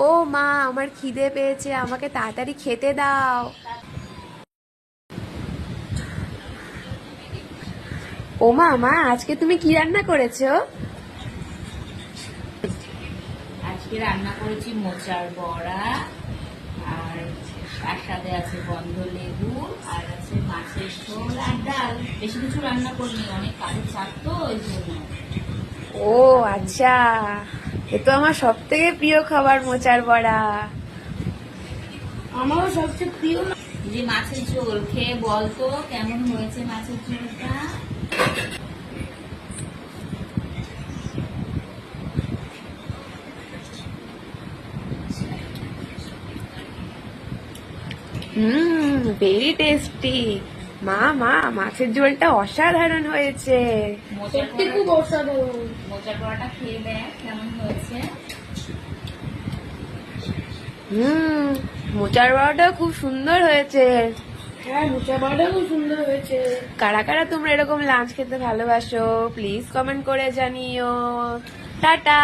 ও মা, আমার খিদে পেয়েছে, আমাকে তাড়াতাড়ি খেতে দাও। ও মা, মা আজকে তুমি কি রান্না করেছো? আজকে রান্না করেছি মোচার বড়া, আর তার সাথে আছে গন্ধ লেবু, আর আছে মাছের ঝোল আর ডাল। বেশি কিছু রান্না করিনি, অনেক কাজের চাপ তো ওই জন্য। ও আচ্ছা, এ তো আমার সব থেকে প্রিয় খাবার, মোচার বড়া। আমারও সবচেয়ে প্রিয়। যে মাছের ঝোল খেয়ে বলতো কেমন হয়েছে মাছের ঝোলটা। Very tasty. মা মা, মাছের ঝোলটা অসাধারণ হয়েছে। সত্যি খুব অসাধারণ। মোচার বড়াটা খেয়ে দেখ কেমন হয়েছে। মোচার বড়াটা খুব সুন্দর হয়েছে। হ্যাঁ, মোচার বড়াটা খুব সুন্দর হয়েছে। কারা কারা তোমরা এরকম লাঞ্চ খেতে ভালোবাসো, প্লিজ কমেন্ট করে জানিও। টাটা।